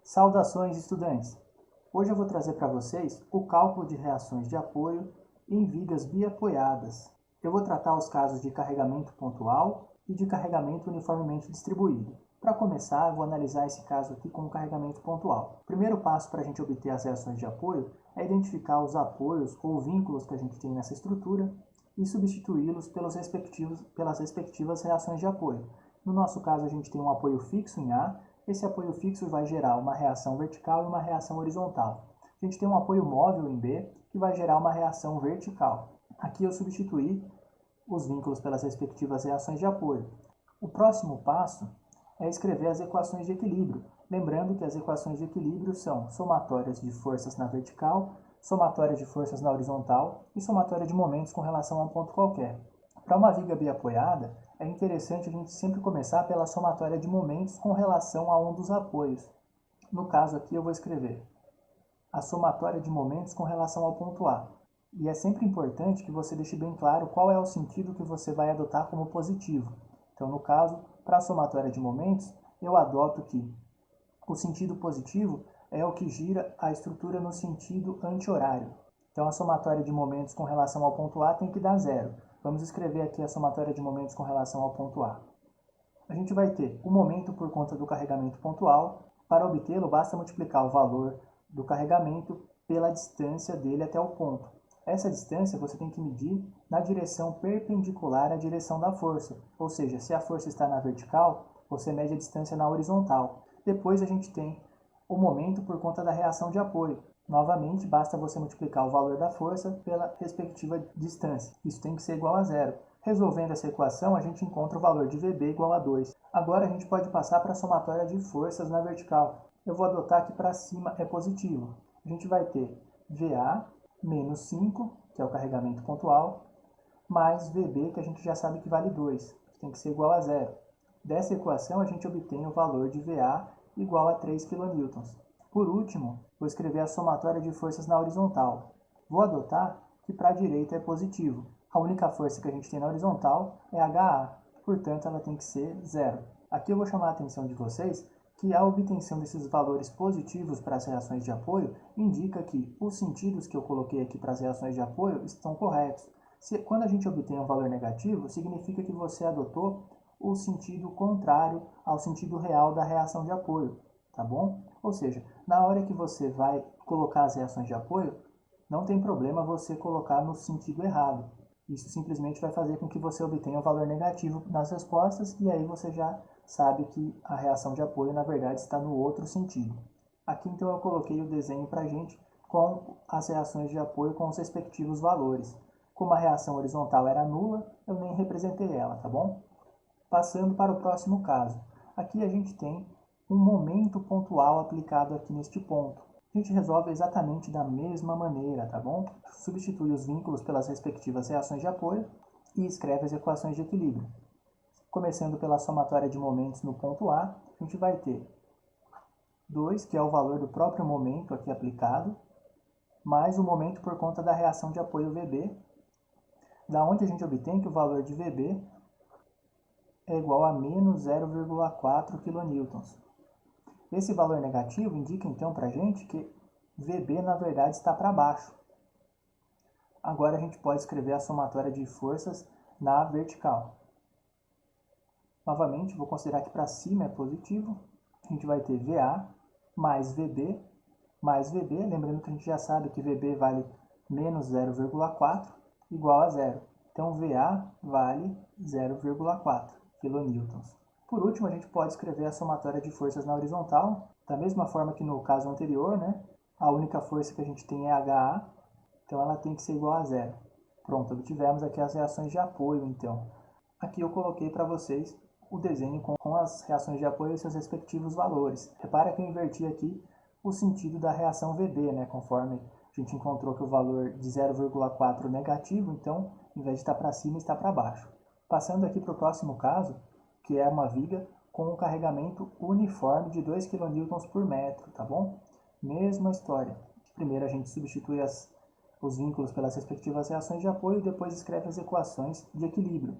Saudações, estudantes! Hoje eu vou trazer para vocês o cálculo de reações de apoio em vigas biapoiadas. Eu vou tratar os casos de carregamento pontual e de carregamento uniformemente distribuído. Para começar, eu vou analisar esse caso aqui com o carregamento pontual. O primeiro passo para a gente obter as reações de apoio é identificar os apoios ou vínculos que a gente tem nessa estrutura e substituí-los pelas respectivas reações de apoio. No nosso caso, a gente tem um apoio fixo em A. Esse apoio fixo vai gerar uma reação vertical e uma reação horizontal. A gente tem um apoio móvel em B, que vai gerar uma reação vertical. Aqui eu substituí os vínculos pelas respectivas reações de apoio. O próximo passo é escrever as equações de equilíbrio. Lembrando que as equações de equilíbrio são somatórias de forças na vertical, somatória de forças na horizontal e somatória de momentos com relação a um ponto qualquer. Para uma viga biapoiada, é interessante a gente sempre começar pela somatória de momentos com relação a um dos apoios. No caso aqui eu vou escrever a somatória de momentos com relação ao ponto A. E é sempre importante que você deixe bem claro qual é o sentido que você vai adotar como positivo. Então, no caso, para a somatória de momentos, eu adoto que o sentido positivo é o que gira a estrutura no sentido anti-horário. Então, a somatória de momentos com relação ao ponto A tem que dar zero. Vamos escrever aqui a somatória de momentos com relação ao ponto A. A gente vai ter o momento por conta do carregamento pontual. Para obtê-lo, basta multiplicar o valor do carregamento pela distância dele até o ponto. Essa distância você tem que medir na direção perpendicular à direção da força. Ou seja, se a força está na vertical, você mede a distância na horizontal. Depois a gente tem o momento por conta da reação de apoio. Novamente, basta você multiplicar o valor da força pela respectiva distância. Isso tem que ser igual a zero. Resolvendo essa equação, a gente encontra o valor de VB igual a 2. Agora a gente pode passar para a somatória de forças na vertical. Eu vou adotar que para cima é positivo. A gente vai ter VA menos 5, que é o carregamento pontual, mais VB, que a gente já sabe que vale 2. Tem que ser igual a zero. Dessa equação, a gente obtém o valor de VA igual a 3 kN. Por último, vou escrever a somatória de forças na horizontal. Vou adotar que para a direita é positivo. A única força que a gente tem na horizontal é HA, portanto ela tem que ser zero. Aqui eu vou chamar a atenção de vocês que a obtenção desses valores positivos para as reações de apoio indica que os sentidos que eu coloquei aqui para as reações de apoio estão corretos. Quando a gente obtém um valor negativo, significa que você adotou o sentido contrário ao sentido real da reação de apoio, tá bom? Ou seja, na hora que você vai colocar as reações de apoio, não tem problema você colocar no sentido errado. Isso simplesmente vai fazer com que você obtenha um valor negativo nas respostas e aí você já sabe que a reação de apoio na verdade está no outro sentido. Aqui então eu coloquei o desenho para a gente com as reações de apoio com os respectivos valores. Como a reação horizontal era nula, eu nem representei ela, tá bom? Passando para o próximo caso. Aqui a gente tem um momento pontual aplicado aqui neste ponto. A gente resolve exatamente da mesma maneira, tá bom? Substitui os vínculos pelas respectivas reações de apoio e escreve as equações de equilíbrio. Começando pela somatória de momentos no ponto A, a gente vai ter 2, que é o valor do próprio momento aqui aplicado, mais o momento por conta da reação de apoio VB, da onde a gente obtém que o valor de VB é igual a menos 0,4 kN. Esse valor negativo indica então para a gente que VB na verdade está para baixo. Agora a gente pode escrever a somatória de forças na vertical. Novamente, vou considerar que para cima é positivo. A gente vai ter VA mais VB, lembrando que a gente já sabe que VB vale menos 0,4 igual a zero. Então, VA vale 0,4 kN. Por último, a gente pode escrever a somatória de forças na horizontal, da mesma forma que no caso anterior, né? A única força que a gente tem é HA, então ela tem que ser igual a zero. Pronto, obtivemos aqui as reações de apoio, então. Aqui eu coloquei para vocês o desenho com as reações de apoio e seus respectivos valores. Repara que eu inverti aqui o sentido da reação VB, né? Conforme a gente encontrou que o valor de 0,4 é negativo, então, em vez de estar para cima, está para baixo. Passando aqui para o próximo caso, que é uma viga com um carregamento uniforme de 2 kN por metro, tá bom? Mesma história. Primeiro a gente substitui os vínculos pelas respectivas reações de apoio e depois escreve as equações de equilíbrio.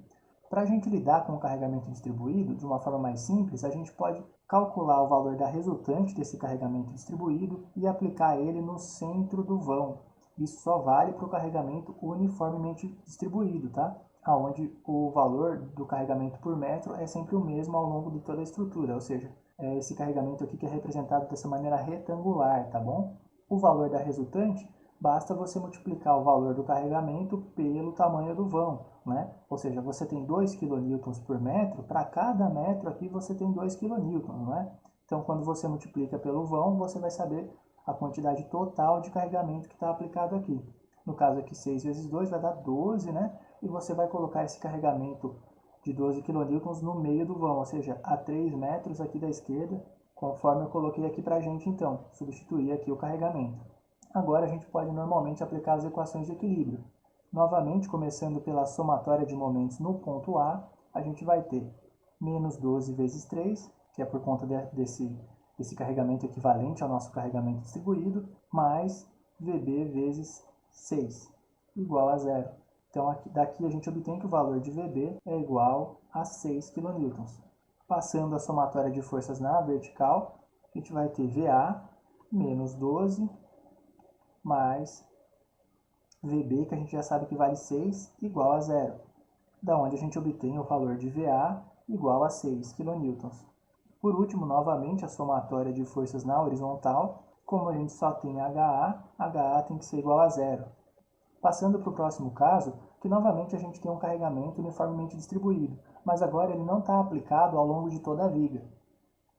Para a gente lidar com o carregamento distribuído de uma forma mais simples, a gente pode calcular o valor da resultante desse carregamento distribuído e aplicar ele no centro do vão. Isso só vale para o carregamento uniformemente distribuído, tá? Onde o valor do carregamento por metro é sempre o mesmo ao longo de toda a estrutura, ou seja, é esse carregamento aqui que é representado dessa maneira retangular, tá bom? O valor da resultante, basta você multiplicar o valor do carregamento pelo tamanho do vão, né? Ou seja, você tem 2 kN por metro, para cada metro aqui você tem 2 kN, não é? Então, quando você multiplica pelo vão, você vai saber a quantidade total de carregamento que está aplicado aqui. No caso aqui, 6 vezes 2 vai dar 12, né? E você vai colocar esse carregamento de 12 kN no meio do vão, ou seja, a 3 metros aqui da esquerda, conforme eu coloquei aqui para a gente, então, substituir aqui o carregamento. Agora a gente pode normalmente aplicar as equações de equilíbrio. Novamente, começando pela somatória de momentos no ponto A, a gente vai ter menos 12 vezes 3, que é por conta desse carregamento equivalente ao nosso carregamento distribuído, mais VB vezes 6, igual a zero. Então, daqui a gente obtém que o valor de VB é igual a 6 kN. Passando a somatória de forças na vertical, a gente vai ter VA menos 12 mais VB, que a gente já sabe que vale 6, igual a zero. Da onde a gente obtém o valor de VA igual a 6 kN. Por último, novamente, a somatória de forças na horizontal. Como a gente só tem HA tem que ser igual a zero. Passando para o próximo caso, que novamente a gente tem um carregamento uniformemente distribuído, mas agora ele não está aplicado ao longo de toda a viga.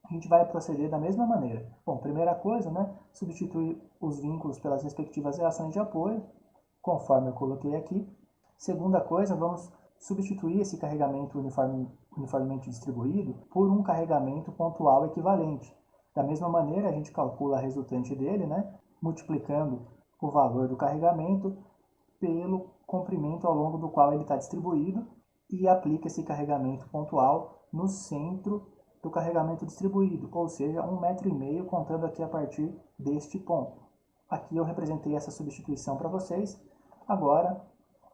A gente vai proceder da mesma maneira. Bom, primeira coisa, né, substituir os vínculos pelas respectivas reações de apoio, conforme eu coloquei aqui. Segunda coisa, vamos substituir esse carregamento uniformemente distribuído por um carregamento pontual equivalente. Da mesma maneira, a gente calcula a resultante dele, né, multiplicando o valor do carregamento pelo comprimento ao longo do qual ele está distribuído e aplica esse carregamento pontual no centro do carregamento distribuído, ou seja, 1,5 m, contando aqui a partir deste ponto. Aqui eu representei essa substituição para vocês. Agora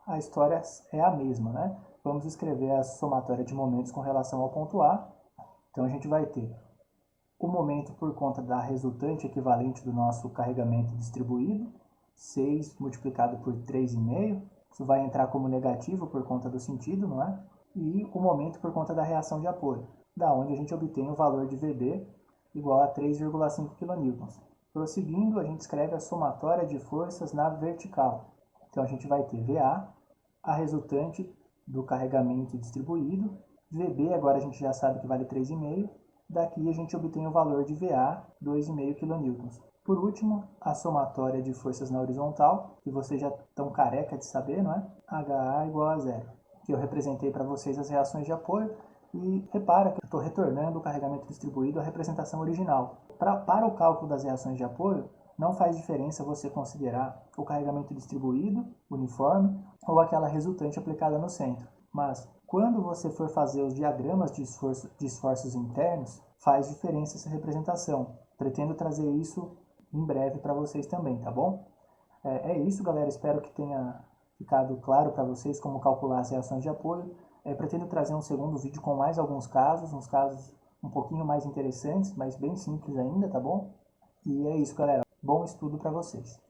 a história é a mesma, né? Vamos escrever a somatória de momentos com relação ao ponto A. Então a gente vai ter o momento por conta da resultante equivalente do nosso carregamento distribuído, 6 multiplicado por 3,5, isso vai entrar como negativo por conta do sentido, não é? E o momento por conta da reação de apoio, da onde a gente obtém o valor de VB igual a 3,5 kN. Prosseguindo, a gente escreve a somatória de forças na vertical. Então a gente vai ter VA, a resultante do carregamento distribuído, VB agora a gente já sabe que vale 3,5, daqui a gente obtém o valor de VA, 2,5 kN. Por último, a somatória de forças na horizontal, que vocês já estão careca de saber, não é? HA igual a zero. Que eu representei para vocês as reações de apoio e repara que eu estou retornando o carregamento distribuído à representação original. Para o cálculo das reações de apoio, não faz diferença você considerar o carregamento distribuído, uniforme, ou aquela resultante aplicada no centro. Mas, quando você for fazer os diagramas de esforços internos, faz diferença essa representação. Pretendo trazer isso em breve para vocês também, tá bom? É isso, galera. Espero que tenha ficado claro para vocês como calcular as reações de apoio. Pretendo trazer um segundo vídeo com mais alguns casos, uns casos um pouquinho mais interessantes, mas bem simples ainda, tá bom? E é isso, galera. Bom estudo para vocês.